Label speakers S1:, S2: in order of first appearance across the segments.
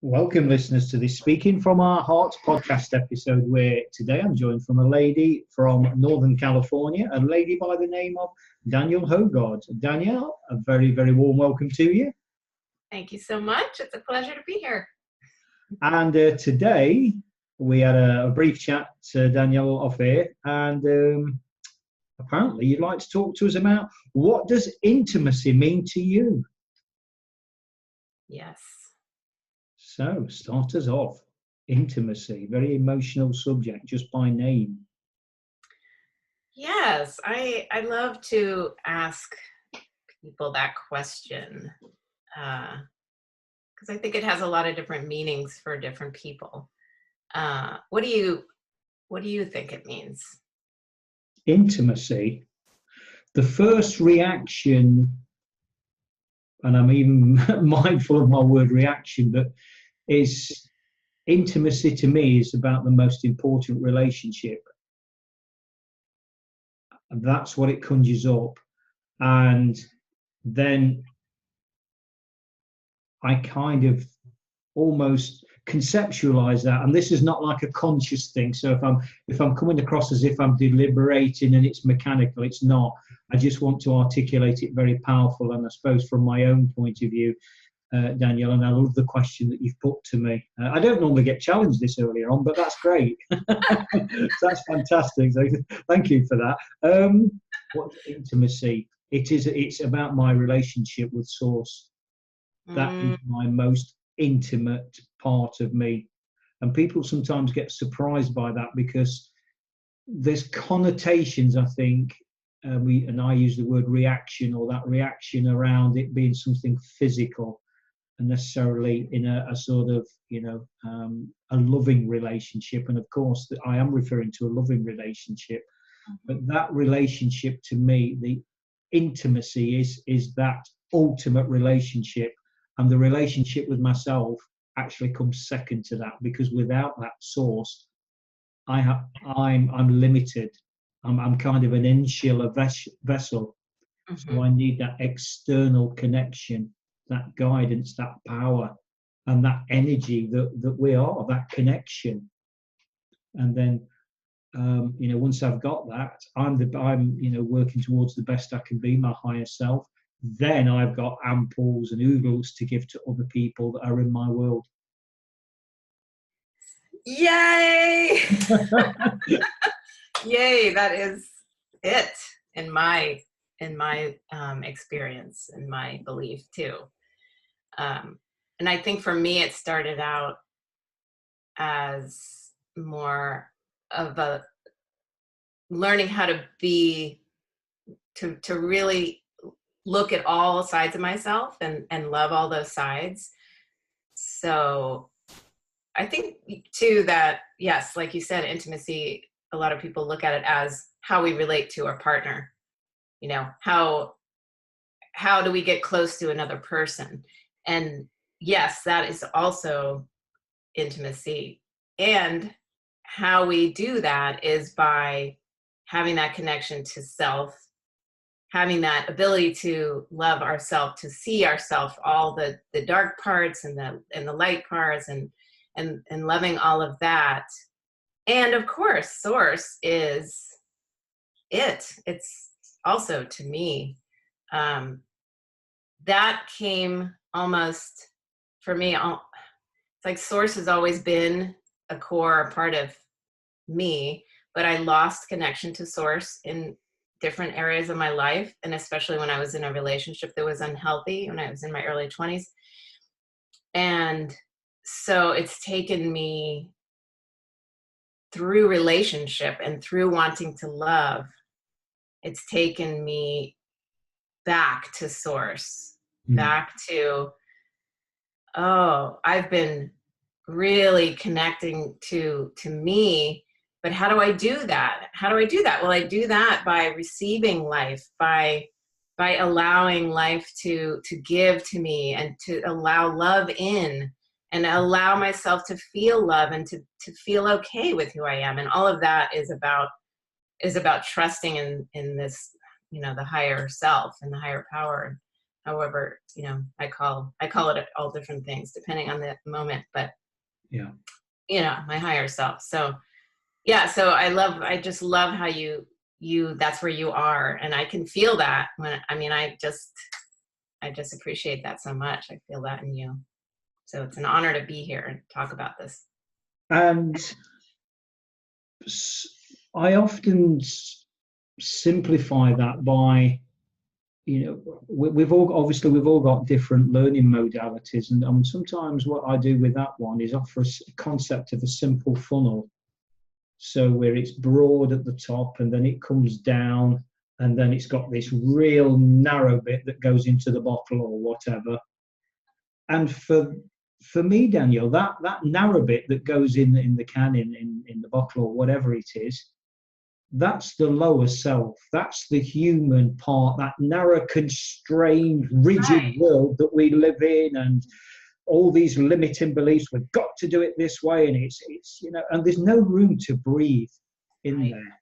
S1: Welcome, listeners, to this Speaking from Our Hearts podcast episode, where today I'm joined from a lady from Northern California, a lady by the name of Danielle Hougard. Danielle, a very, very warm welcome to you.
S2: Thank you so much. It's a pleasure to be here.
S1: And today we had a brief chat, Danielle, off air, and apparently you'd like to talk to us about what does intimacy mean to you?
S2: Yes.
S1: So, start us off. Intimacy, very emotional subject, just by name.
S2: Yes, I love to ask people that question because I think it has a lot of different meanings for different people. What do you think it means?
S1: Intimacy, the first reaction, and I'm even mindful of my word reaction, but is intimacy to me is about the most important relationship. That's what it conjures up. And then I kind of almost conceptualize that, and this is not like a conscious thing. So if I'm coming across as if I'm deliberating and it's mechanical, it's not. I just want to articulate it very powerful, and I suppose from my own point of view, Danielle, and I love the question that you've put to me. I don't normally get challenged this earlier on, but that's great. That's fantastic. So thank you for that. What's intimacy? It's about my relationship with Source. That is my most intimate part of me. And people sometimes get surprised by that because there's connotations, I think, I use the word reaction, or that reaction around it being something physical, and necessarily in a sort of, a loving relationship. And of course, I am referring to a loving relationship. But that relationship, to me, the intimacy is that ultimate relationship. And the relationship with myself actually comes second to that, because without that Source, I'm limited. I'm kind of an insular vessel. So I need that external connection, that guidance, that power, and that energy that we are, that connection. And then, once I've got that, I'm working towards the best I can be, my higher self. Then I've got amples and oodles to give to other people that are in my world.
S2: Yay! Yay! That is it in my experience, in my belief too. And I think for me, it started out as more of a learning how to be, to really look at all sides of myself and love all those sides. So I think too that, yes, like you said, intimacy, a lot of people look at it as how we relate to our partner. How do we get close to another person? And yes, that is also intimacy. And how we do that is by having that connection to self, having that ability to love ourselves, to see ourselves, all the dark parts and the light parts, and loving all of that. And of course, Source is it. It's also, to me, that came almost, for me, it's like Source has always been a core part of me, but I lost connection to Source in different areas of my life, and especially when I was in a relationship that was unhealthy when I was in my early 20s. And so it's taken me through relationship and through wanting to love, it's taken me back to Source, back to, I've been really connecting to me. But how do I do that? Well, I do that by receiving life, by allowing life to give to me, and to allow love in, and allow myself to feel love, and to feel okay with who I am. And all of that is about trusting in this, the higher self and the higher power, however, I call it all different things depending on the moment, but
S1: Yeah.
S2: My higher self. So yeah, so I just love how you that's where you are, and I can feel that when I just appreciate that so much. I feel that in you. So it's an honor to be here and talk about this.
S1: And I often simplify that by, we've all got different learning modalities, and sometimes what I do with that one is offer a concept of a simple funnel. So where it's broad at the top and then it comes down, and then it's got this real narrow bit that goes into the bottle or whatever. And for me, Danielle, that narrow bit that goes in the can, in the bottle or whatever it is, that's the lower self. That's the human part, that narrow, constrained, rigid world that we live in, and all these limiting beliefs. We've got to do it this way, and it's and there's no room to breathe in there.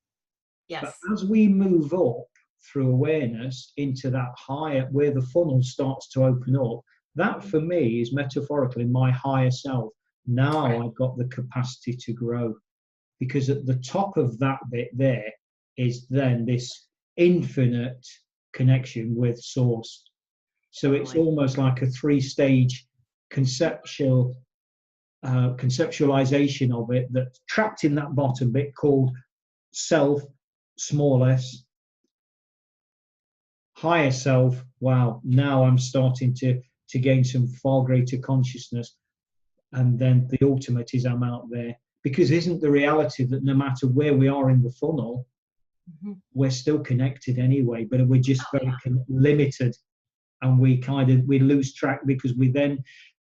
S2: Yes.
S1: But as we move up through awareness into that higher, where the funnel starts to open up, that for me is metaphorically my higher self. Now I've got the capacity to grow. Because at the top of that bit there is then this infinite connection with source. So it's almost like a 3-stage conceptualization of it, that's trapped in that bottom bit called self, small s, higher self. Wow, now I'm starting to gain some far greater consciousness. And then the ultimate is I'm out there. Because isn't the reality that no matter where we are in the funnel, we're still connected anyway, but we're just very limited, and we lose track because we then,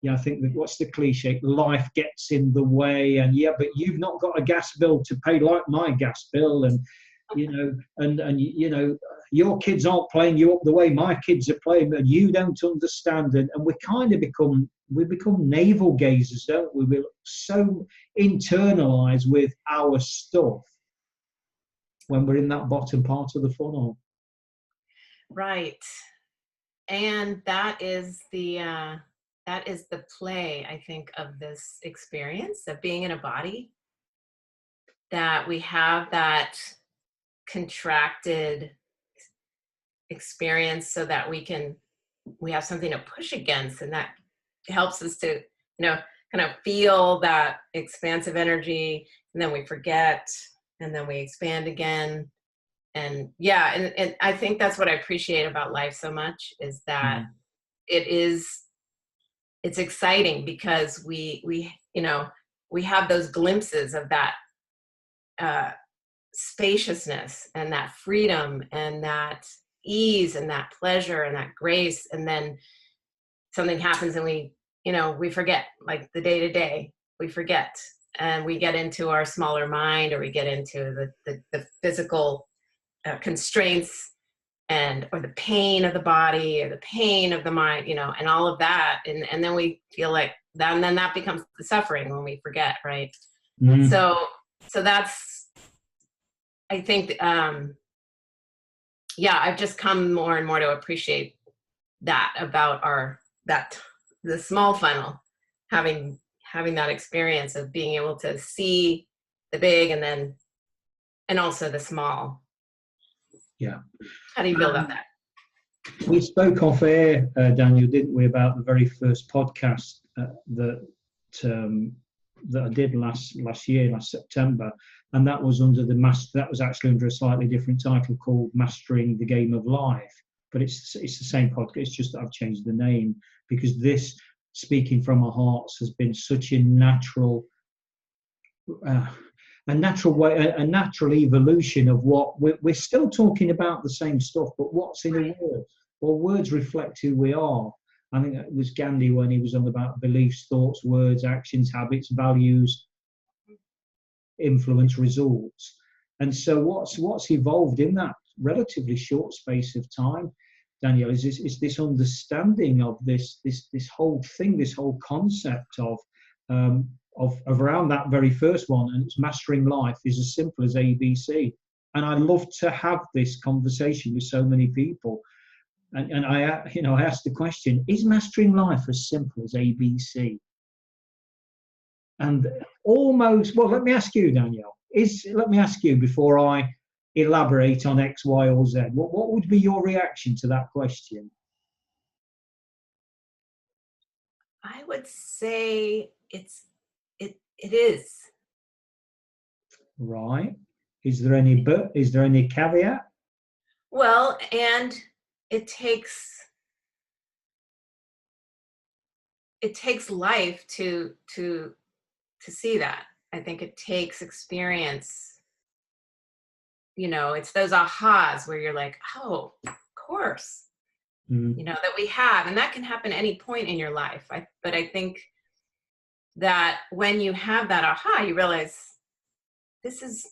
S1: I think that, what's the cliche? Life gets in the way, and but you've not got a gas bill to pay like my gas bill, and your kids aren't playing you up the way my kids are playing, and you don't understand, and we kind of become navel gazers, don't we? We're so internalized with our stuff when we're in that bottom part of the funnel.
S2: Right. And that is the play, I think, of this experience of being in a body, that we have that contracted experience so that we have something to push against, and that helps us to kind of feel that expansive energy, and then we forget, and then we expand again. And and I think that's what I appreciate about life so much, is that it's exciting because we have those glimpses of that spaciousness and that freedom and that ease and that pleasure and that grace, and then something happens and we forget, like the day-to-day, we forget, and we get into our smaller mind, or we get into the physical constraints or the pain of the body or the pain of the mind, and all of that, and then we feel like that, and then that becomes the suffering when we forget, right? So that's, I think, I've just come more and more to appreciate that about the small funnel, having that experience of being able to see the big and also the small.
S1: Yeah.
S2: How do you feel about that?
S1: We spoke off air, Daniel, didn't we, about the very first podcast that I did last September, and that was that was actually under a slightly different title called Mastering the Game of Life. But it's the same podcast. It's just that I've changed the name, because this, speaking from our hearts, has been such a natural way, a natural evolution of what we're still talking about the same stuff, but what's in a word? Well, words reflect who we are. I think it was Gandhi when he was on about beliefs, thoughts, words, actions, habits, values, influence, results. And so what's evolved in that relatively short space of time, Danielle, is this understanding of this whole thing, this whole concept of around that very first one, and it's mastering life is as simple as ABC. And I love to have this conversation with so many people, and I, I asked the question: is mastering life as simple as ABC? And almost, well, let me ask you, Danielle. Let me ask you before I elaborate on X, Y, or Z. What would be your reaction to that question?
S2: I would say it is.
S1: Right. Is there any caveat?
S2: Well, and it takes life to see that. I think it takes experience. It's those ahas where you're like, oh, of course, that we have, and that can happen any point in your life. But I think that when you have that aha, you realize this is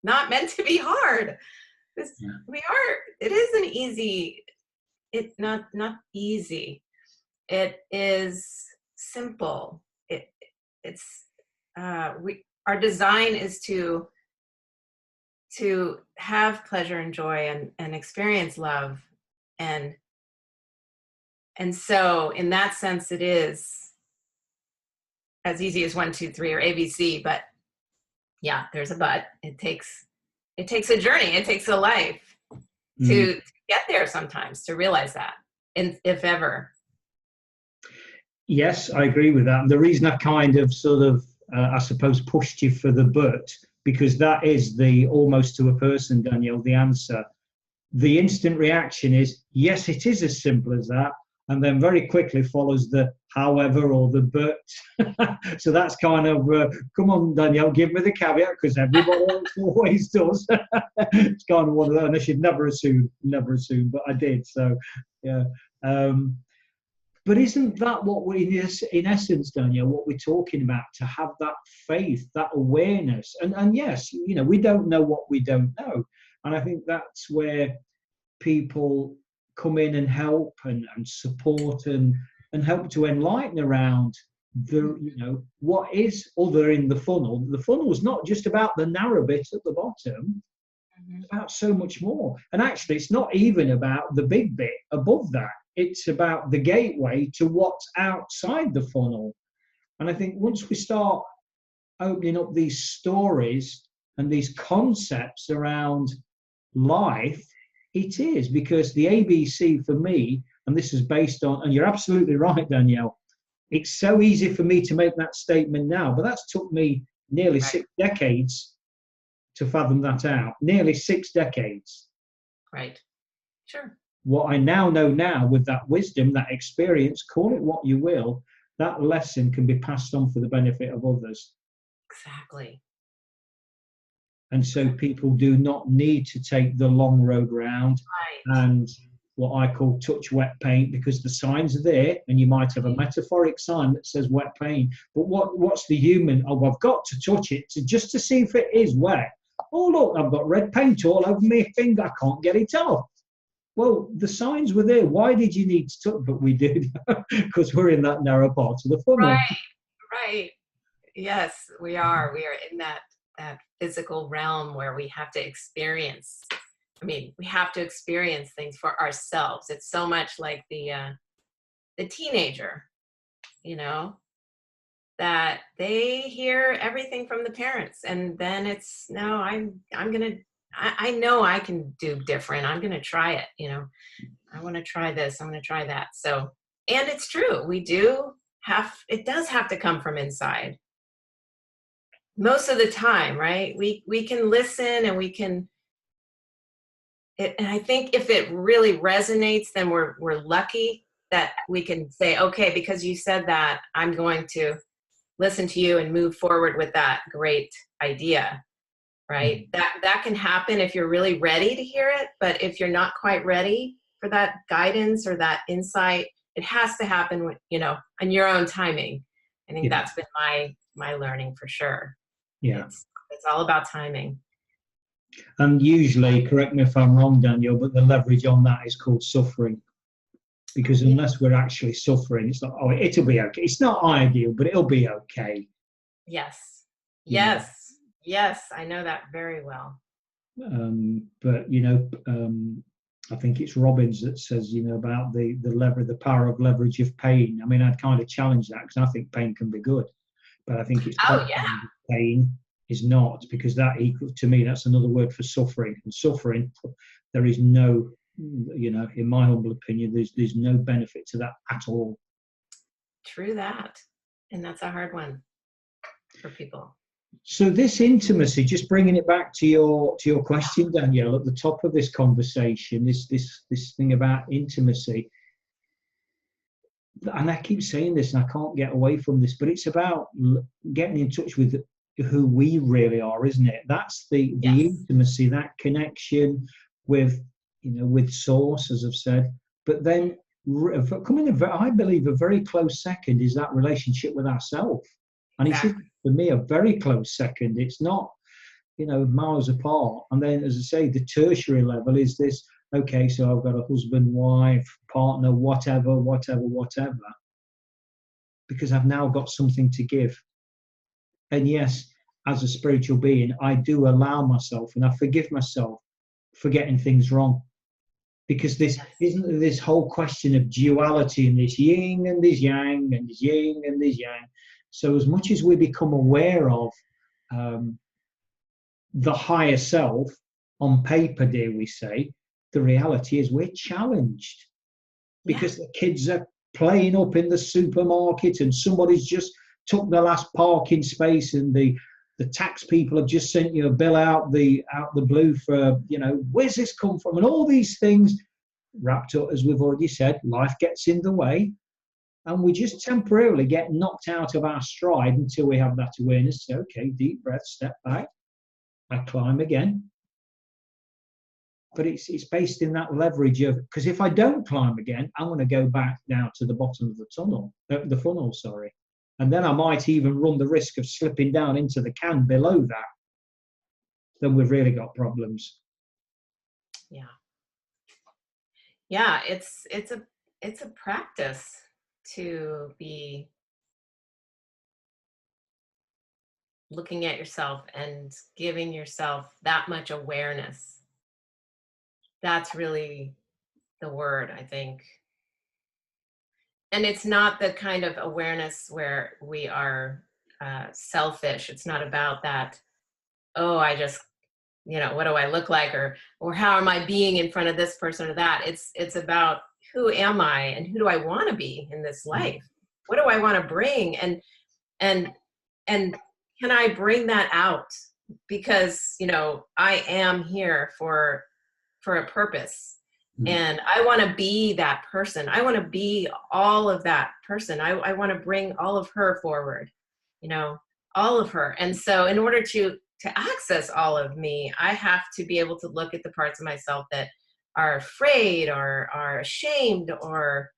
S2: not meant to be hard. It isn't easy. It's not easy. It is simple. Our design is to have pleasure and joy and experience love, and so in that sense it is as easy as 1, 2, 3 or ABC. But yeah, there's a but. It takes a journey. It takes a life to get there sometimes, to realize that, if ever.
S1: Yes, I agree with that. And the reason I kind of sort of, I suppose, pushed you for the but, because that is almost to a person, Danielle, the answer. The instant reaction is, yes, it is as simple as that. And then very quickly follows the however or the but. So that's kind of, come on, Danielle, give me the caveat, because everybody else always does. It's kind of one of those, and I should never assume, but I did. So, yeah. But isn't that what in essence, Danielle, what we're talking about, to have that faith, that awareness? And yes, we don't know what we don't know. And I think that's where people come in and help and support and help to enlighten around what is other in the funnel. The funnel is not just about the narrow bit at the bottom. It's about so much more. And actually, it's not even about the big bit above that. It's about the gateway to what's outside the funnel. And I think once we start opening up these stories and these concepts around life, it is, because the ABC for me, and this is based on, and you're absolutely right, Danielle, it's so easy for me to make that statement now, but that's took me nearly 6 decades to fathom that out. Nearly 6 decades.
S2: Right. Sure.
S1: What I now know with that wisdom, that experience, call it what you will, that lesson can be passed on for the benefit of others.
S2: Exactly.
S1: And so people do not need to take the long road round and what I call touch wet paint, because the signs are there, and you might have a metaphoric sign that says wet paint. But what's the human? Oh, I've got to touch it just to see if it is wet. Oh, look, I've got red paint all over my finger. I can't get it off. Well, the signs were there. Why did you need to touch? But we did, because we're in that narrow part of the funnel.
S2: Right. Yes, we are. We are in that physical realm where we have to experience. We have to experience things for ourselves. It's so much like the teenager, that they hear everything from the parents, and then it's, no, I know I can do different. I'm going to try it. I want to try this. I'm going to try that. So, and it's true. It does have to come from inside. Most of the time, right? We can listen, and we can, and I think if it really resonates, then we're lucky that we can say, okay, because you said that, I'm going to listen to you and move forward with that great idea, right? That can happen if you're really ready to hear it. But if you're not quite ready for that guidance or that insight, it has to happen with, on your own timing. I think that's been my learning for sure.
S1: Yeah.
S2: It's all about timing.
S1: And usually, correct me if I'm wrong, Danielle, but the leverage on that is called suffering. Because unless we're actually suffering, it's like, oh, it'll be okay. It's not ideal, but it'll be okay.
S2: Yes. Yes, I know that very well.
S1: But I think it's Robbins that says, about the power of leverage of pain. I mean, I'd kind of challenge that because I think pain can be good, but I think it's
S2: Oh yeah.
S1: pain is not, because that equals, to me, that's another word for suffering. And suffering, there is no, in my humble opinion, there's no benefit to that at all.
S2: True that. And that's a hard one for people.
S1: So this intimacy, just bringing it back to your question, Danielle, at the top of this conversation, this thing about intimacy, and I keep saying this and I can't get away from this, but it's about getting in touch with who we really are, isn't it? That's the intimacy, that connection with source, as I've said. But then I believe a very close second is that relationship with ourselves. And it's, for me, a very close second. It's not, miles apart. And then, as I say, the tertiary level is this, okay, so I've got a husband, wife, partner, whatever, because I've now got something to give. And yes, as a spiritual being, I do allow myself, and I forgive myself for getting things wrong. Because this isn't this whole question of duality and this yin and this yang and this yin and this yang. So as much as we become aware of the higher self on paper, dare we say, the reality is we're challenged because the kids are playing up in the supermarket and somebody's just took the last parking space and the tax people have just sent you a bill out the blue for, where's this come from? And all these things wrapped up, as we've already said, life gets in the way. And we just temporarily get knocked out of our stride until we have that awareness. So, okay, deep breath, step back, I climb again. But it's based in that leverage of, because if I don't climb again, I'm going to go back now to the bottom of the funnel, sorry. And then I might even run the risk of slipping down into the can below that. Then we've really got problems.
S2: Yeah. Yeah, it's a practice to be looking at yourself and giving yourself that much awareness. That's really the word, I think. And it's not the kind of awareness where we are selfish. It's not about that, oh, I just, what do I look like, or how am I being in front of this person or that? It's about, who am I and who do I want to be in this life? What do I want to bring? And can I bring that out? Because, I am here for a purpose. And I want to be that person. I want to be all of that person. I want to bring all of her forward, all of her. And so in order to access all of me, I have to be able to look at the parts of myself that are afraid or are ashamed or,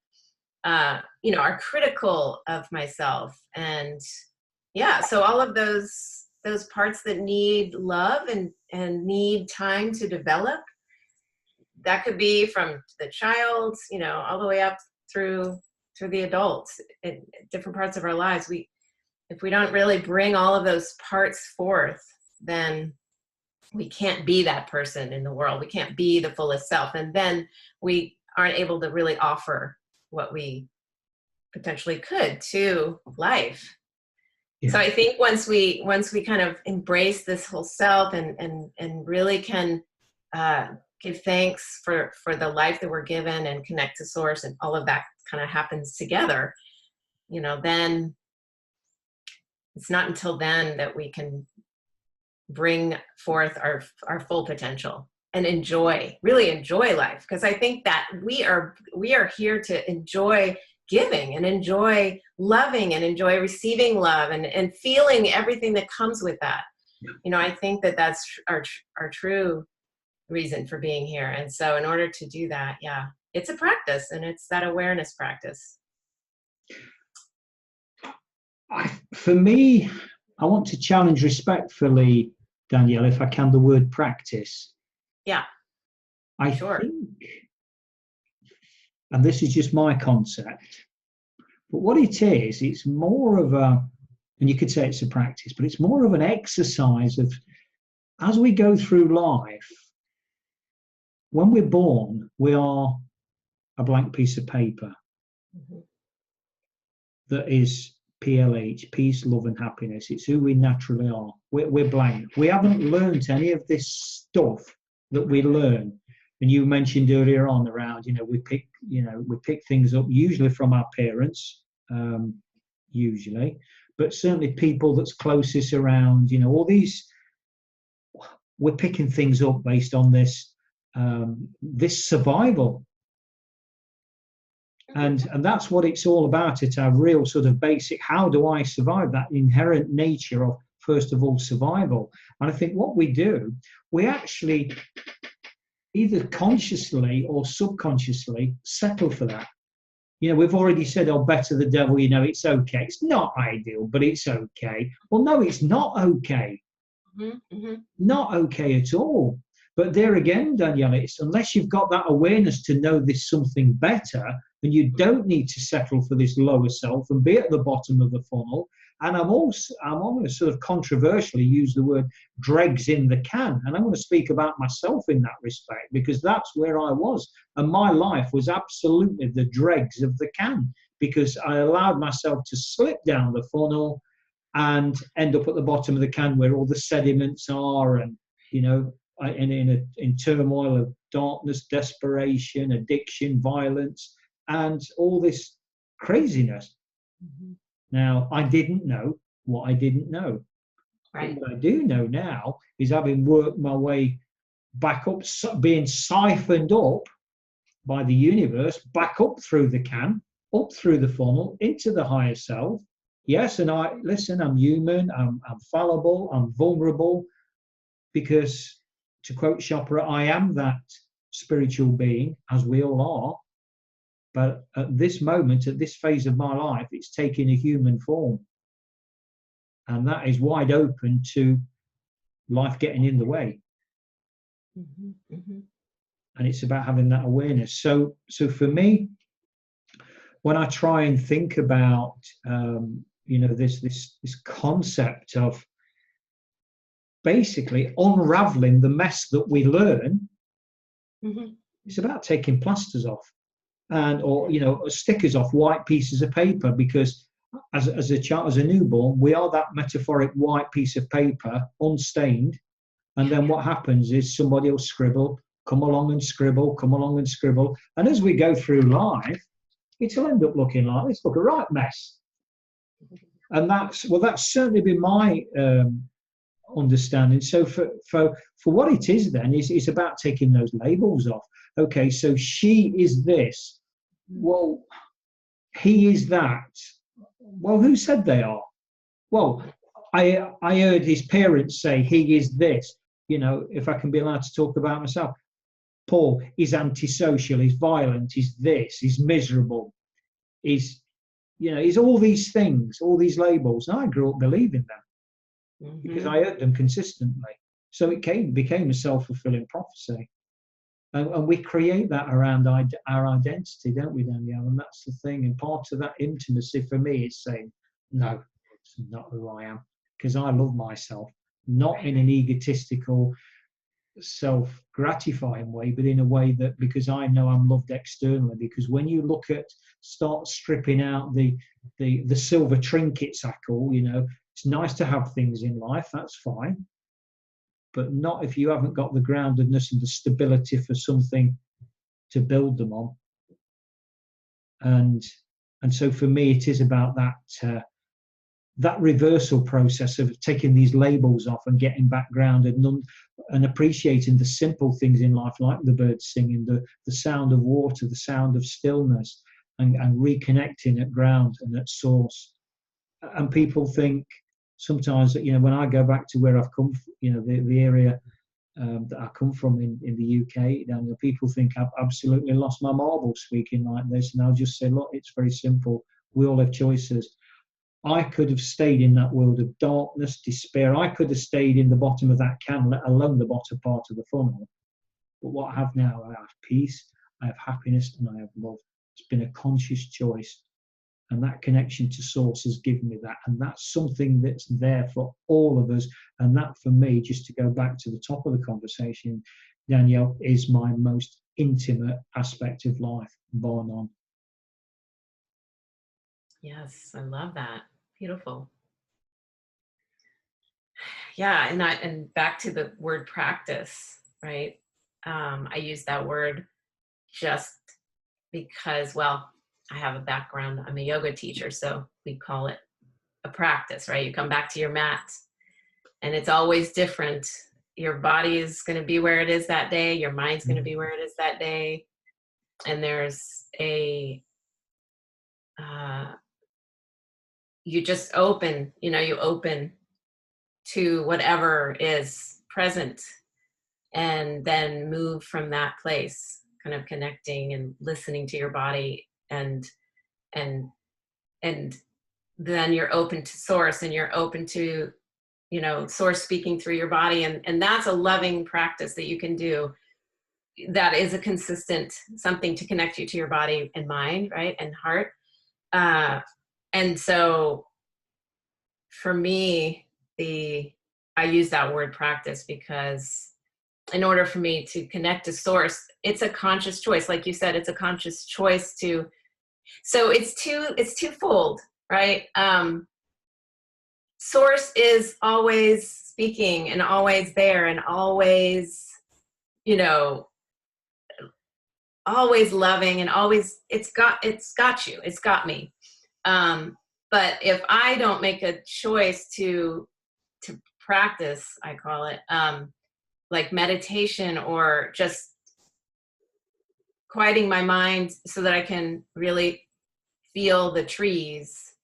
S2: are critical of myself. And so all of those parts that need love and need time to develop, that could be from the child, all the way up through the adults in different parts of our lives. If we don't really bring all of those parts forth, then we can't be that person in the world. We can't be the fullest self. And then we aren't able to really offer what we potentially could to life. Yeah. So I think once we kind of embrace this whole self and really can give thanks for the life that we're given and connect to source, and all of that kind of happens together, then it's not until then that we can bring forth our full potential and really enjoy life. Because I think that we are here to enjoy giving and enjoy loving and enjoy receiving love and feeling everything that comes with that. I think that that's our true reason for being here. And so in order to do that, it's a practice, and it's that awareness practice.
S1: For me, I want to challenge respectfully, Danielle, if I can, the word practice.
S2: Yeah.
S1: I think, and this is just my concept, but what it is, it's more of and you could say it's a practice, but it's more of an exercise of, as we go through life, when we're born, we are a blank piece of paper that is PLH, peace, love, and happiness. It's who we naturally are. We're blank. We haven't learned any of this stuff that we learn. And you mentioned earlier on around, we pick things up usually from our parents, usually, but certainly people that's closest around, all these, we're picking things up based on this, this survival. And that's what it's all about. It's our real sort of basic, how do I survive? That inherent nature of, first of all, survival. And I think what we do, we actually either consciously or subconsciously settle for that. We've already said, oh, better the devil, it's okay. It's not ideal, but it's okay. Well, no, it's not okay. Not okay at all. But there again, Danielle, it's unless you've got that awareness to know there's something better, and you don't need to settle for this lower self and be at the bottom of the funnel. And I'm going to sort of controversially use the word dregs in the can. And I'm going to speak about myself in that respect, because that's where I was. And my life was absolutely the dregs of the can, because I allowed myself to slip down the funnel and end up at the bottom of the can where all the sediments are, and, in turmoil of darkness, desperation, addiction, violence, and all this craziness. Now, I didn't know what I didn't know.
S2: Right.
S1: What I do know now is, having worked my way back up, being siphoned up by the universe, back up through the can, up through the funnel, into the higher self. Yes, and I'm human, I'm fallible, I'm vulnerable, because, to quote Chopra, I am that spiritual being, as we all are. But at this moment, at this phase of my life, it's taking a human form. And that is wide open to life getting in the way. And it's about having that awareness. So for me, when I try and think about, this concept of basically unraveling the mess that we learn, it's about taking plasters off. Or stickers off white pieces of paper, because as a child, as a newborn, we are that metaphoric white piece of paper, unstained. And then what happens is somebody will scribble, come along and scribble, and as we go through life, it'll end up looking like this. Look, a right mess. And that's certainly been my understanding. So for what it is, then, is about taking those labels off. Okay, so she is this. Well, he is that. Well, who said they are? Well, I heard his parents say he is this. If I can be allowed to talk about myself, Paul is antisocial, he's violent, he's this, he's miserable, he's all these things, all these labels. And I grew up believing them because I heard them consistently. So it became a self-fulfilling prophecy. And we create that around our identity, don't we, Danielle? And that's the thing. And part of that intimacy for me is saying, no, it's not who I am, because I love myself, not in an egotistical, self-gratifying way, but in a way that, because I know I'm loved externally. Because when you start stripping out the silver trinkets, I call, it's nice to have things in life, that's fine. But not if you haven't got the groundedness and the stability for something to build them on. And so for me, it is about that reversal process of taking these labels off and getting back grounded and appreciating the simple things in life, like the birds singing, the sound of water, the sound of stillness, and reconnecting at ground and at source. And people think sometimes that, when I go back to where I've come from, the area that I come from in the UK, Daniel, people think I've absolutely lost my marbles speaking like this. And I'll just say, look, it's very simple. We all have choices. I could have stayed in that world of darkness, despair. I could have stayed in the bottom of that can, let alone the bottom part of the funnel. But what I have now, I have peace, I have happiness, and I have love. It's been a conscious choice. And that connection to source has given me that. And that's something that's there for all of us. And that, for me, just to go back to the top of the conversation, Danielle, is my most intimate aspect of life, bar none.
S2: Yes, I love that. Beautiful. Yeah, and back to the word practice, right? I use that word just because, well, I have a background. I'm a yoga teacher, so we call it a practice, right? You come back to your mat, and it's always different. Your body is going to be where it is that day. Your mind's going to be where it is that day, and there's you just open. You open to whatever is present, and then move from that place, kind of connecting and listening to your body, and and and then you're open to source, and you're open to source speaking through your body, and that's a loving practice that you can do, that is a consistent something to connect you to your body and mind, right, and heart. And so for me, I use that word practice because in order for me to connect to source, it's a conscious choice. Like you said, it's a conscious choice to, so it's twofold, right? Source is always speaking and always there and always, always loving, and always, it's got you, it's got me. But if I don't make a choice to practice, I call it, like meditation, or just quieting my mind so that I can really feel the trees,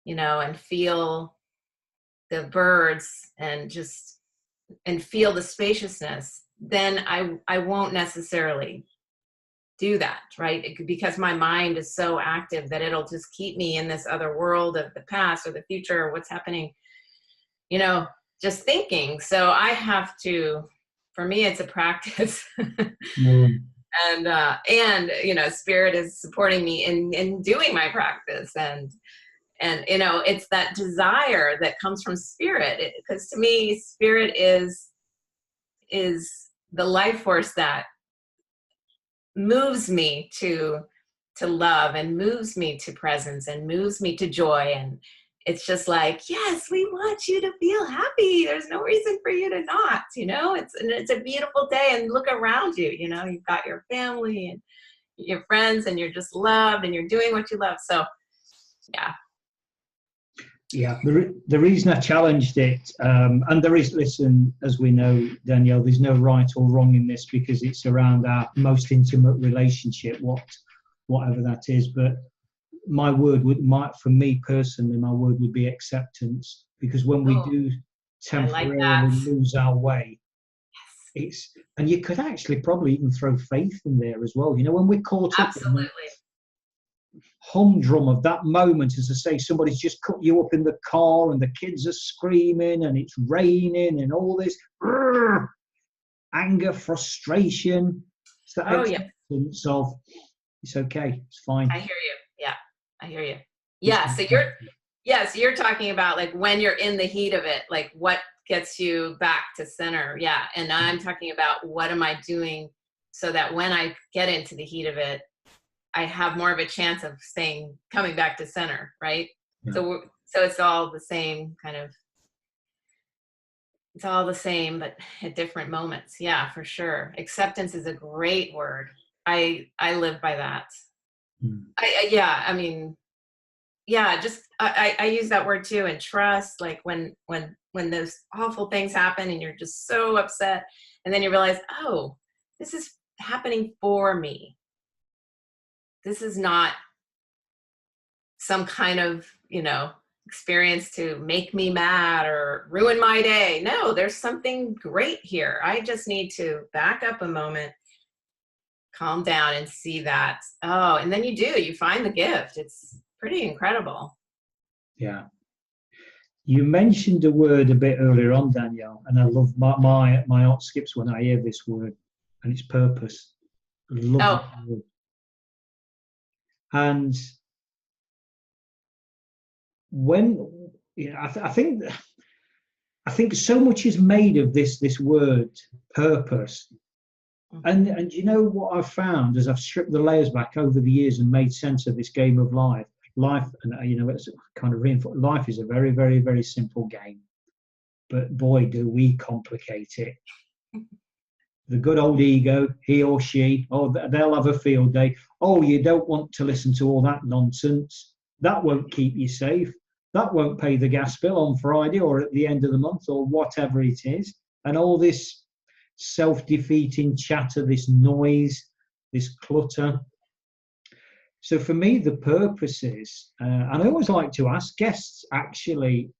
S2: and feel the birds, and feel the spaciousness, then I won't necessarily do that, right? Because my mind is so active that it'll just keep me in this other world of the past or the future, or what's happening, just thinking. So I have to, for me, it's a practice. And spirit is supporting me in doing my practice, and it's that desire that comes from spirit, because to me, spirit is the life force that moves me to love, and moves me to presence, and moves me to joy. And it's just like, yes, we want you to feel happy. There's no reason for you to not, it's a beautiful day, and look around you, you've got your family and your friends, and you're just loved, and you're doing what you love. So
S1: yeah, the reason I challenged it, and there is, listen, as we know, Danielle, there's no right or wrong in this, because it's around our most intimate relationship, whatever that is. But my word for me personally, my word would be acceptance, because when we do temporarily lose our way, and you could actually probably even throw faith in there as well. When we're caught up in the humdrum of that moment, as I say, somebody's just cut you up in the car, and the kids are screaming, and it's raining, and all this anger, frustration. It's that acceptance of, it's okay, it's fine.
S2: I hear you. Yeah, I hear you. Yeah, so you're talking about, like, when you're in the heat of it, like what gets you back to center. Yeah, and I'm talking about, what am I doing so that when I get into the heat of it, I have more of a chance of coming back to center, right? Yeah. So it's all the same kind of, it's all the same, but at different moments. Yeah, for sure. Acceptance is a great word. I live by that. I use that word too. And trust, like when those awful things happen and you're just so upset, and then you realize, oh, this is happening for me. This is not some kind of, experience to make me mad or ruin my day. No, there's something great here. I just need to back up a moment, calm down, and see that. Oh, and then you find the gift. It's pretty incredible.
S1: Yeah. You mentioned a word a bit earlier on, Danielle, and I love my heart skips when I hear this word, and it's purpose. I love that word. And when I think so much is made of this word purpose, And you know what I've found as I've stripped the layers back over the years and made sense of this game of life. Life, and you know, it's kind of reinforced. Life is a very, very, very simple game, but boy, do we complicate it. The good old ego, he or she, oh, they'll have a field day. Oh, you don't want to listen to all that nonsense. That won't keep you safe. That won't pay the gas bill on Friday or at the end of the month or whatever it is. And all this self-defeating chatter, this noise, this clutter. So for me, the purpose is, and I always like to ask guests actually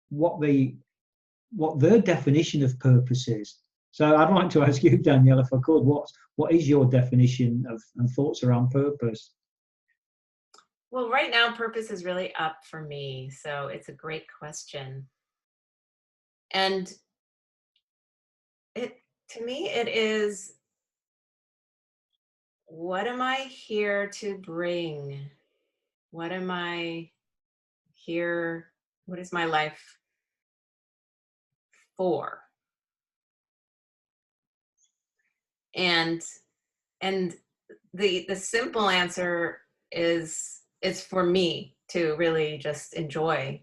S1: what their definition of purpose is. So I'd like to ask you, Danielle, if I could, what is your definition of and thoughts around purpose?
S2: Well, right now, purpose is really up for me. So it's a great question. And to me, it is, what am I here to bring? What am I here? What is my life for? And the simple answer is, it's for me to really just enjoy.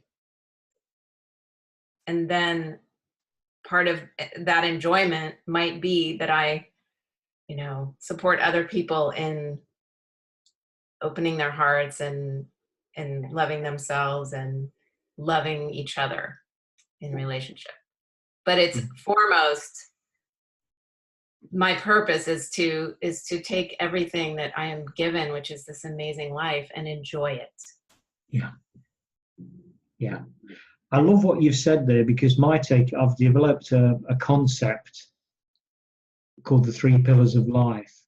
S2: And then part of that enjoyment might be that I, support other people in opening their hearts and loving themselves and loving each other in relationship. But it's foremost, my purpose is to take everything that I am given, which is this amazing life, and enjoy it.
S1: Yeah. I love what you've said there, because I've developed a concept called the 3 pillars of life.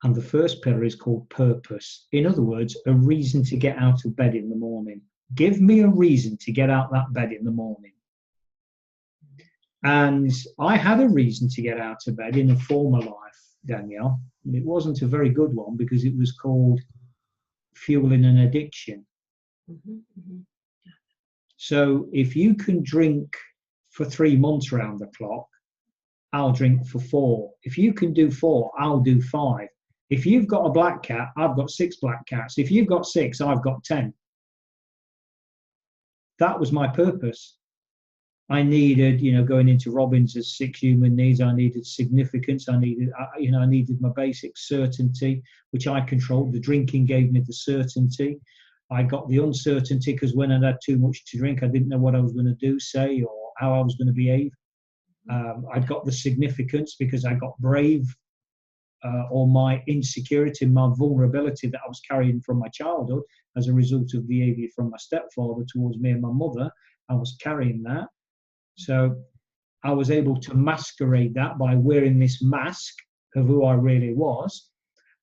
S1: And the first pillar is called purpose. In other words, a reason to get out of bed in the morning. Give me a reason to get out that bed in the morning. And I had a reason to get out of bed in a former life, Danielle. It wasn't a very good one, because it was called fueling an addiction. So if you can drink for 3 months round the clock, I'll drink for 4. If you can do 4, I'll do 5. If you've got a black cat, I've got 6 black cats. If you've got 6, I've got 10. That was my purpose. I needed, going into Robbins' 6 human needs, I needed significance. I needed my basic certainty, which I controlled. The drinking gave me the certainty. I got the uncertainty because when I had too much to drink, I didn't know what I was going to do, say, or how I was going to behave. I got the significance because I got brave, or my insecurity, my vulnerability that I was carrying from my childhood as a result of behavior from my stepfather towards me and my mother. I was carrying that. So I was able to masquerade that by wearing this mask of who I really was.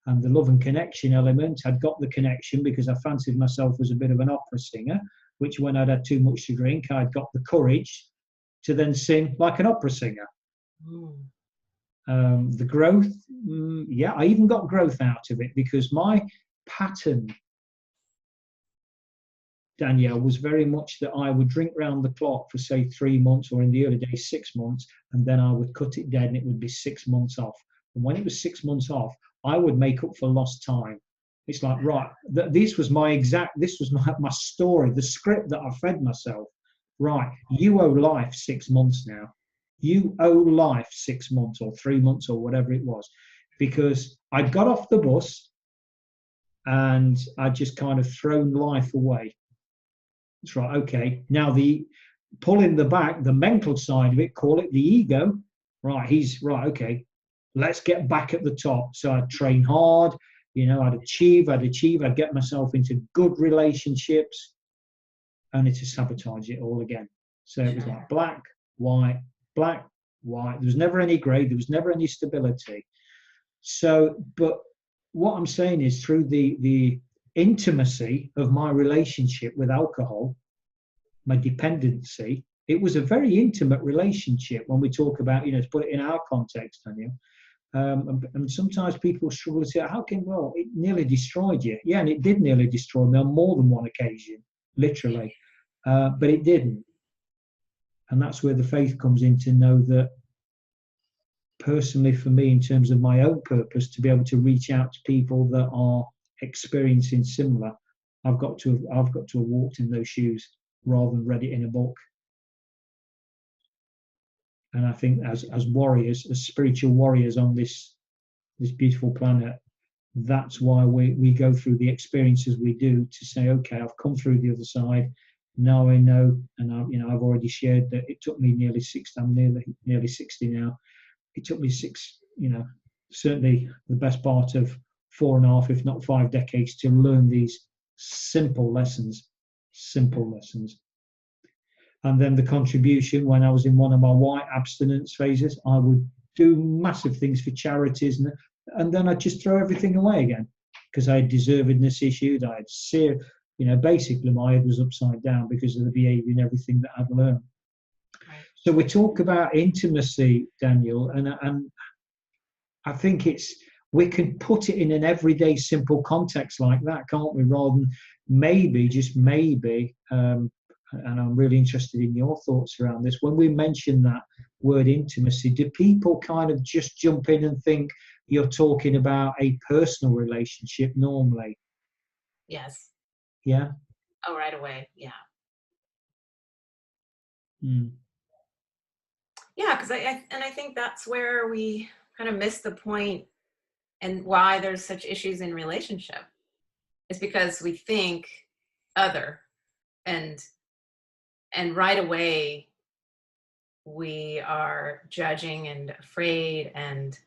S1: And the love and connection element, I'd got the connection because I fancied myself as a bit of an opera singer, which when I'd had too much to drink, I'd got the courage to then sing like an opera singer. The growth, I even got growth out of it, because my pattern, Danielle, was very much that I would drink round the clock for, say, 3 months, or in the early days, 6 months, and then I would cut it dead and it would be 6 months off. And when it was 6 months off, I would make up for lost time. It's like, right, this was my story, the script that I fed myself. Right, you owe life 6 months now. You owe life 6 months or 3 months or whatever it was, because I got off the bus and I just kind of thrown life away. That's right. Okay. Now the pulling the back, the mental side of it, call it the ego. Right. He's right. Okay. Let's get back at the top. So I'd train hard. I'd achieve. I'd get myself into good relationships, only to sabotage it all again. So it was like black, white, black, white. There was never any grey. There was never any stability. So, but what I'm saying is, through the intimacy of my relationship with alcohol, my dependency, it was a very intimate relationship. When we talk about, to put it in our context, Daniel, and sometimes people struggle to say, how can, well, it nearly destroyed you. Yeah, and it did nearly destroy me on more than one occasion, literally, but it didn't. And that's where the faith comes in, to know that personally for me, in terms of my own purpose, to be able to reach out to people that are experiencing similar, I've got to have walked in those shoes rather than read it in a book. And I think as warriors, as spiritual warriors on this beautiful planet, that's why we go through the experiences we do, to say, okay, I've come through the other side. Now I know, and I've already shared that it took me nearly 60. I'm nearly 60 now. It took me certainly the best part of 4.5, if not 5 decades, to learn these simple lessons. And then the contribution, when I was in one of my white abstinence phases, I would do massive things for charities, and then I'd just throw everything away again, because I had deservedness issues. I had basically my head was upside down because of the behaviour and everything that I'd learned.
S2: Right.
S1: So we talk about intimacy, Danielle, and I think we can put it in an everyday simple context like that, can't we? Rather than maybe, just maybe, and I'm really interested in your thoughts around this. When we mention that word intimacy, do people kind of just jump in and think you're talking about a personal relationship normally?
S2: Yes.
S1: Yeah.
S2: Oh, right away. Yeah.
S1: Mm.
S2: Yeah, because I think that's where we kind of miss the point, and why there's such issues in relationship. It's because we think other, and right away we are judging and afraid, and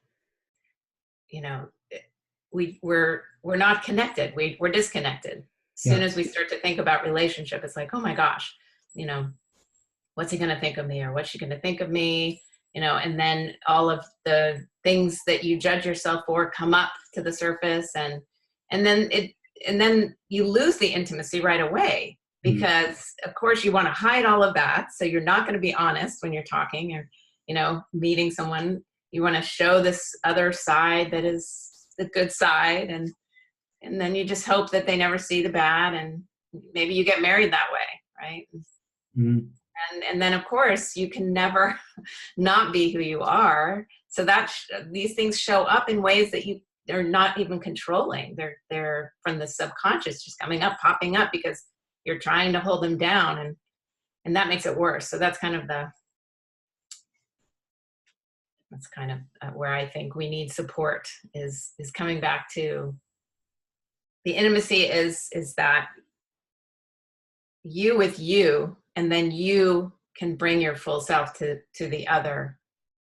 S2: we're not connected. We're disconnected. As soon as we start to think about relationship, it's like, oh my gosh, what's he going to think of me, or what's she going to think of me? And then all of the things that you judge yourself for come up to the surface, and then you lose the intimacy right away, because of course you want to hide all of that. So you're not going to be honest when you're talking, or, meeting someone. You want to show this other side that is the good side. And then you just hope that they never see the bad, and maybe you get married that way. Right.
S1: Mm.
S2: And then of course you can never not be who you are. So these things show up in ways that they're not even controlling. They're from the subconscious, just coming up, popping up, because you're trying to hold them down, and that makes it worse. So that's kind of where I think we need support, is coming back to the intimacy is that you with you, and then you can bring your full self to the other.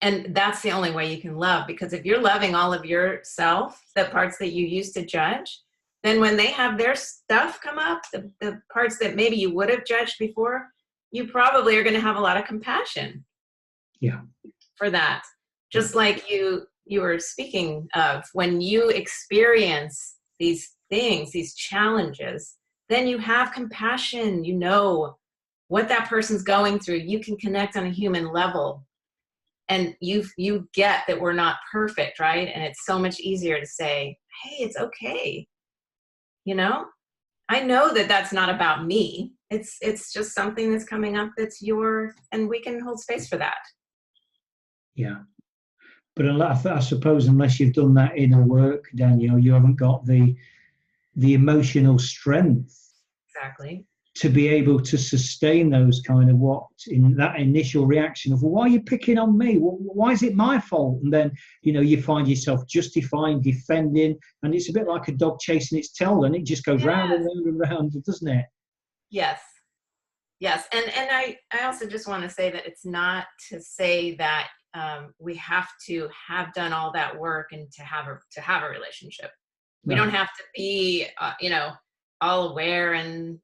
S2: And that's the only way you can love, because if you're loving all of yourself, the parts that you used to judge, then when they have their stuff come up, the parts that maybe you would have judged before, you probably are going to have a lot of compassion for that. Just like you were speaking of, when you experience these things, these challenges, then you have compassion. You know what that person's going through. You can connect on a human level, and you get that we're not perfect, right? And it's so much easier to say, hey, it's okay. I know that that's not about me. It's just something that's coming up that's and we can hold space for that.
S1: Yeah. But I suppose unless you've done that inner work, Danielle, you haven't got the emotional strength
S2: Exactly
S1: to be able to sustain those kind of in that initial reaction of, well, why are you picking on me? Why is it my fault? And then, you find yourself justifying, defending, and it's a bit like a dog chasing its tail, and it just goes round and round and round, doesn't it?
S2: Yes. And I also just want to say that it's not to say that we have to have done all that work and to have a relationship. We don't have to be, all aware and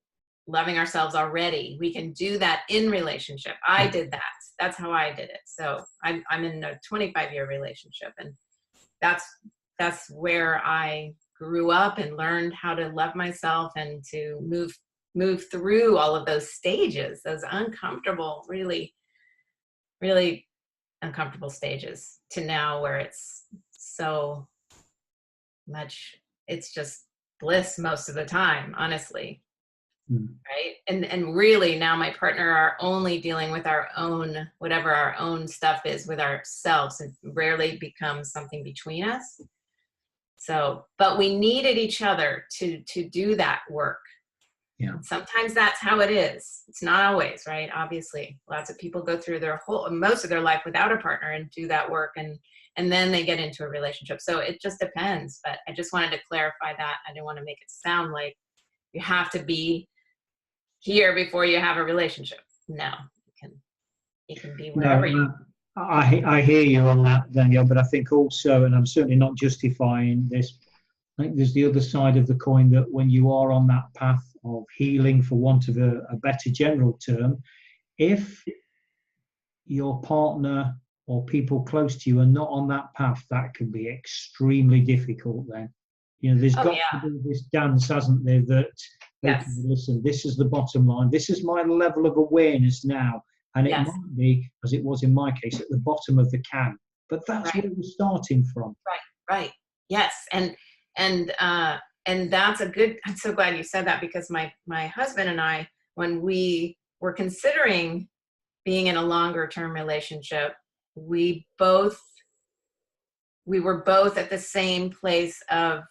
S2: loving ourselves already. We can do that in relationship. I did that. That's how I did it. So I'm in a 25-year relationship, and that's where I grew up and learned how to love myself and to move through all of those stages, those uncomfortable, really, really uncomfortable stages, to now where it's so much, it's just bliss most of the time, honestly. right? And really now my partner are only dealing with our own, whatever our own stuff is with ourselves, and rarely becomes something between us. So, but we needed each other to do that work.
S1: Yeah.
S2: Sometimes that's how it is. It's not always, right? Obviously, lots of people go through most of their life without a partner and do that work, and then they get into a relationship. So it just depends. But I just wanted to clarify that. I didn't want to make it sound like you have to be here before you have a relationship. No, you can be wherever you.
S1: I hear you on that, Danielle, but I think also, and I'm certainly not justifying this, I think there's the other side of the coin, that when you are on that path of healing, for want of a better general term, if your partner or people close to you are not on that path, that can be extremely difficult then. You know, there's got to be this dance, hasn't there, that, okay, listen, this is the bottom line. This is my level of awareness now. And it might be, as it was in my case, at the bottom of the can. But that's where we're starting from.
S2: Right. Yes. And that's a good, I'm so glad you said that, because my husband and I, when we were considering being in a longer term relationship, we were both at the same place of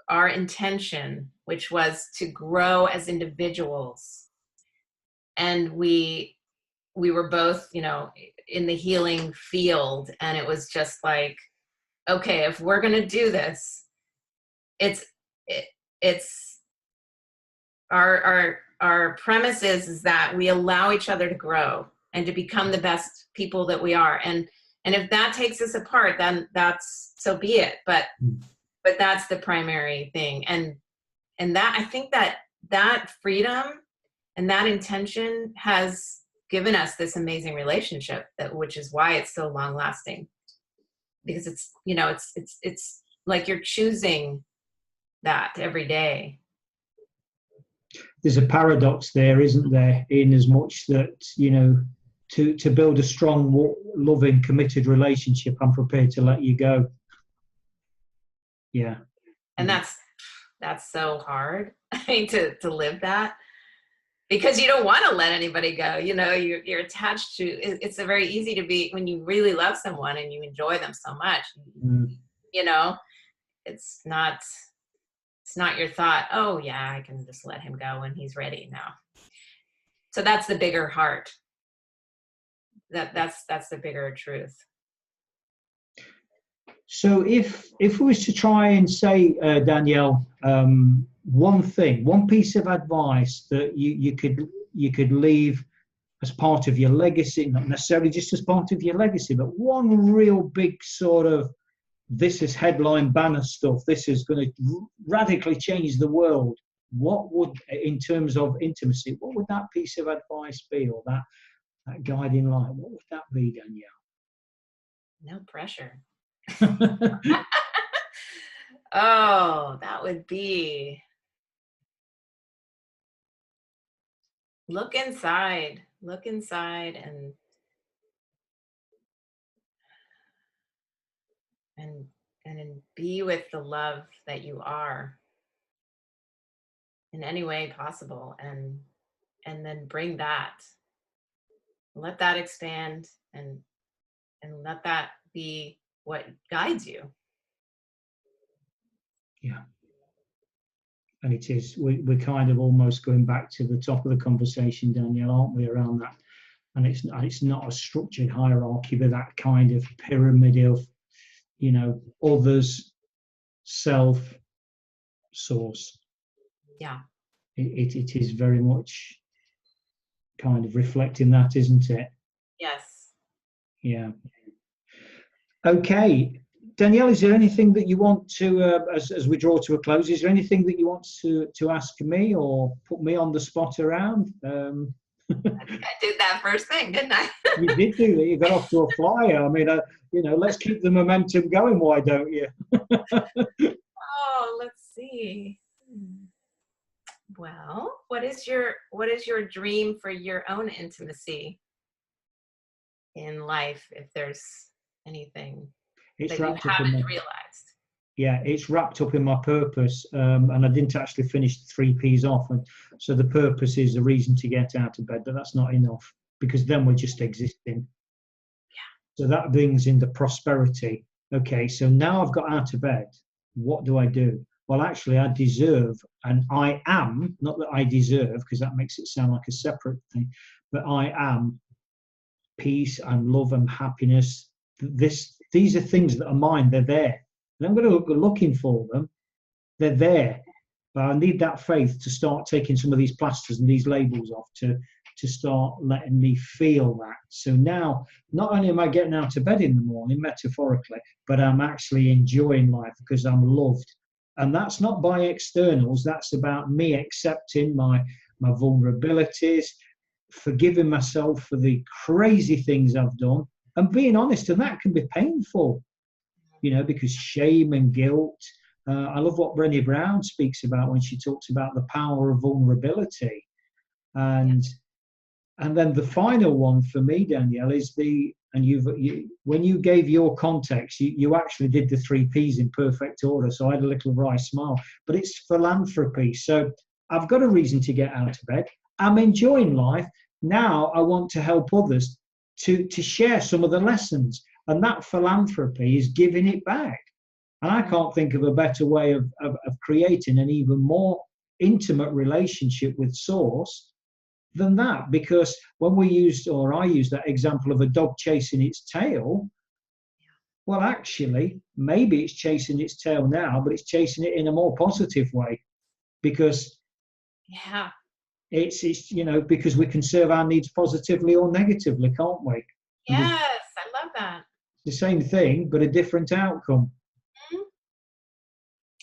S2: our intention, which was to grow as individuals. And we were both, in the healing field. And it was just like, okay, if we're going to do this, it's our premise is that we allow each other to grow and to become the best people that we are. And if that takes us apart, then that's, so be it. But that's the primary thing. And that, I think that freedom and that intention has given us this amazing relationship, which is why it's so long lasting, because it's, it's like you're choosing that every day.
S1: There's a paradox there, isn't there, in as much that, to build a strong, loving, committed relationship, I'm prepared to let you go. Yeah.
S2: And that's so hard. I mean, to live that, because you don't want to let anybody go. You're attached to, it's very easy to be, when you really love someone and you enjoy them so much, it's not your thought, oh yeah, I can just let him go when he's ready now. So that's the bigger heart. That's the bigger truth.
S1: So if we was to try and say, Danielle, one piece of advice that you could leave as part of your legacy, not necessarily just as part of your legacy, but one real big sort of, this is headline banner stuff, this is going to radically change the world, what would, in terms of intimacy, what would that piece of advice be, or that guiding light, what would that be, Danielle?
S2: No pressure. Oh, that would be, look inside and be with the love that you are in any way possible, and then bring that, let that expand, and let that be what guides you.
S1: Yeah. And it is, we're kind of almost going back to the top of the conversation, Danielle, aren't we, around that? And it's not a structured hierarchy, but that kind of pyramid of, others, self, source.
S2: Yeah.
S1: It is very much kind of reflecting that, isn't it?
S2: Yes.
S1: Yeah. Okay. Danielle, is there anything that you want to, as we draw to a close, is there anything that you want to ask me or put me on the spot around?
S2: I did that first thing, didn't I?
S1: You did do that. You got off to a flyer. I mean, let's keep the momentum going. Why don't you?
S2: Oh, let's see. Well, what is your dream for your own intimacy in life, if there's anything that you haven't realized?
S1: yeah, it's wrapped up in my purpose, and I didn't actually finish the 3Ps off, and so the purpose is a reason to get out of bed, but that's not enough, because then we're just existing. So that brings in the prosperity. Okay, so now I've got out of bed, what do I do? Well, actually, I deserve, and I am, not that I deserve, because that makes it sound like a separate thing, but I am peace and love and happiness. These are things that are mine, they're there. And I'm going to go looking for them, they're there. But I need that faith to start taking some of these plasters and these labels off to start letting me feel that. So now, not only am I getting out of bed in the morning, metaphorically, but I'm actually enjoying life because I'm loved. And that's not by externals, that's about me accepting my vulnerabilities, forgiving myself for the crazy things I've done, and being honest. And that can be painful, because shame and guilt. I love what Brené Brown speaks about when she talks about the power of vulnerability. And then the final one for me, Danielle, is when you gave your context, you actually did the 3Ps in perfect order. So I had a little wry smile, but it's philanthropy. So I've got a reason to get out of bed. I'm enjoying life. Now I want to help others to share some of the lessons. And that philanthropy is giving it back. And I can't think of a better way of creating an even more intimate relationship with Source than that. Because when I used that example of a dog chasing its tail, well, actually, maybe it's chasing its tail now, but it's chasing it in a more positive way. Because it's because we can serve our needs positively or negatively, can't we?
S2: Yes, I love that.
S1: The same thing, but a different outcome.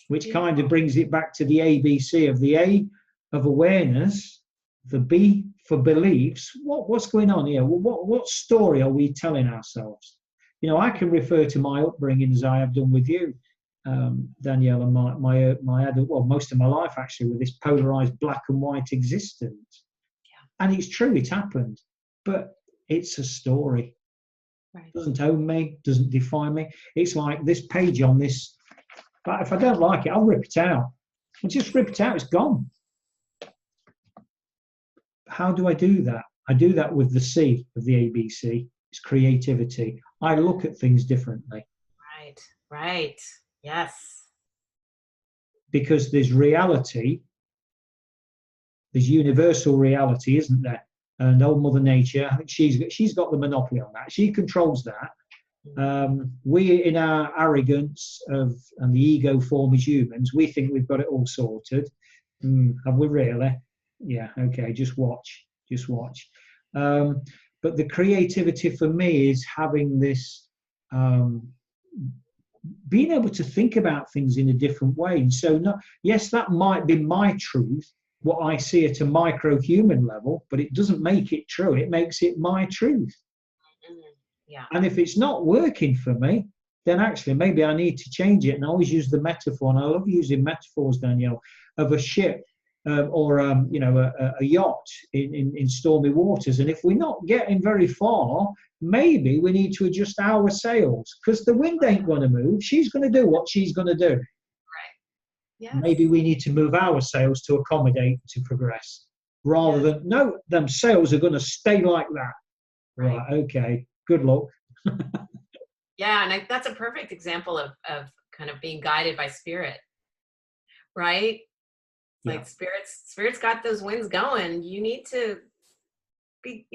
S1: Which kind of brings it back to the ABC of the A of awareness, the B for beliefs. What's going on here? What story are we telling ourselves? I can refer to my upbringing as I have done with you, Danielle, and my adult, well, most of my life actually, with this polarized black and white existence. And it's true, it happened, but it's a story. Right. Doesn't own me, doesn't define me. It's like this page on this. But if I don't like it, I'll rip it out. I'll just rip it out, it's gone. How do I do that? I do that with the C of the ABC. It's creativity. I look at things differently.
S2: Right. Yes.
S1: Because there's reality, there's universal reality, isn't there? And old Mother Nature, I think she's got the monopoly on that. She controls that. We, in our arrogance and the ego form as humans, we think we've got it all sorted. Have we really? Yeah, okay, just watch. But the creativity for me is having this, being able to think about things in a different way. And so, yes, that might be my truth, what I see at a micro human level, but it doesn't make it true. It makes it my truth.
S2: Yeah.
S1: And if it's not working for me, then actually maybe I need to change it. And I always use the metaphor, and I love using metaphors, Danielle, of a ship or a yacht in stormy waters. And if we're not getting very far, maybe we need to adjust our sails, because the wind ain't going to move. She's going to do what she's going to do.
S2: Right. Yes.
S1: Maybe we need to move our sails to accommodate, to progress, rather than, no, them sails are going to stay like that. Right, okay. Good luck.
S2: Yeah, and that's a perfect example of kind of being guided by spirit, right? Like spirit's got those winds going. You need to be,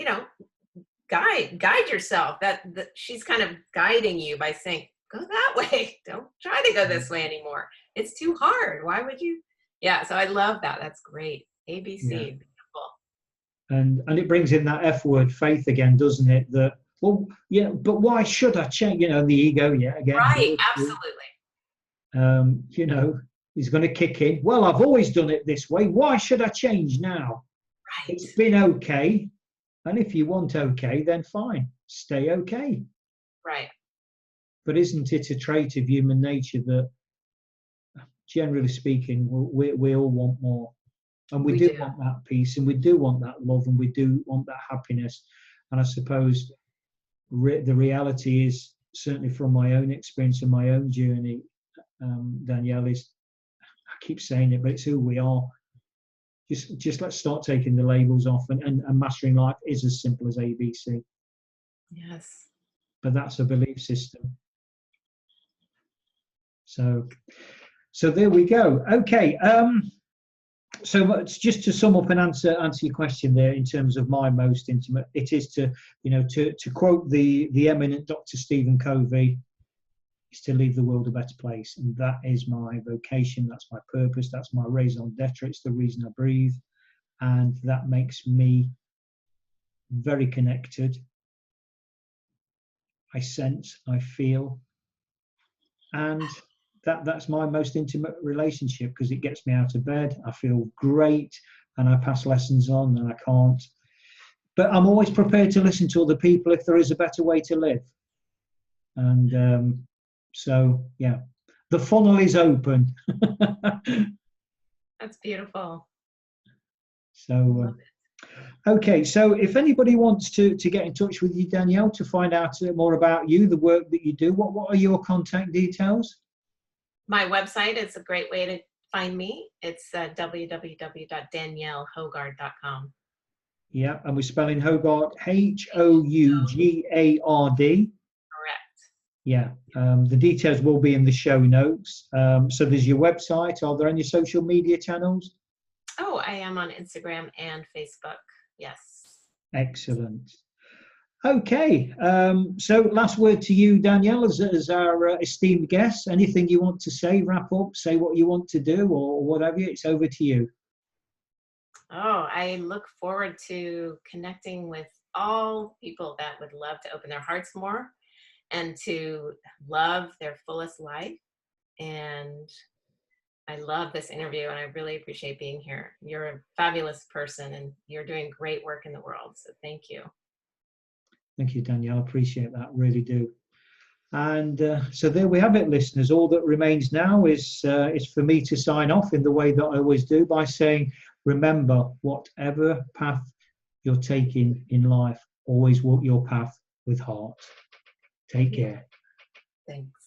S2: guide yourself. That she's kind of guiding you by saying, go that way. Don't try to go this way anymore. It's too hard. Why would you? Yeah, so I love that. That's great. ABC, beautiful.
S1: And it brings in that F word, faith, again, doesn't it? That, well, but why should I change? The ego, again.
S2: Right, absolutely.
S1: He's going to kick in. Well, I've always done it this way. Why should I change now?
S2: Right.
S1: It's been okay. And if you want okay, then fine. Stay okay.
S2: Right.
S1: But isn't it a trait of human nature that, generally speaking, we all want more? And we do want that peace, and we do want that love, and we do want that happiness. And I suppose the reality is, certainly from my own experience and my own journey, Danielle, is, I keep saying it, but it's who we are. Just let's start taking the labels off, and mastering life is as simple as ABC.
S2: Yes.
S1: But that's a belief system. So there we go. Okay. So just to sum up and answer your question there, in terms of my most intimate, it is to, to quote the eminent Dr. Stephen Covey, is to leave the world a better place. And that is my vocation. That's my purpose. That's my raison d'etre. It's the reason I breathe. And that makes me very connected. I sense, I feel, and that's my most intimate relationship, because it gets me out of bed. I feel great, and I pass lessons on, and I can't. But I'm always prepared to listen to other people if there is a better way to live. And so, yeah, the funnel is open.
S2: That's beautiful.
S1: So, okay, so if anybody wants to get in touch with you, Danielle, to find out more about you, the work that you do, what are your contact details?
S2: My website is a great way to find me. It's www.daniellehougard.com.
S1: Yeah, and we're spelling Hougard, Hougard.
S2: Correct.
S1: Yeah, the details will be in the show notes. So there's your website. Are there any social media channels?
S2: Oh, I am on Instagram and Facebook. Yes.
S1: Excellent. Okay, so last word to you, Danielle, as our esteemed guest. Anything you want to say, wrap up, say what you want to do, or whatever, it's over to you.
S2: Oh, I look forward to connecting with all people that would love to open their hearts more and to love their fullest life. And I love this interview, and I really appreciate being here. You're a fabulous person, and you're doing great work in the world. So thank you.
S1: Thank you, Danielle. I appreciate that, really do. And so there we have it, listeners. All that remains now is for me to sign off in the way that I always do, by saying, remember, whatever path you're taking in life, always walk your path with heart. Take care.
S2: Thanks.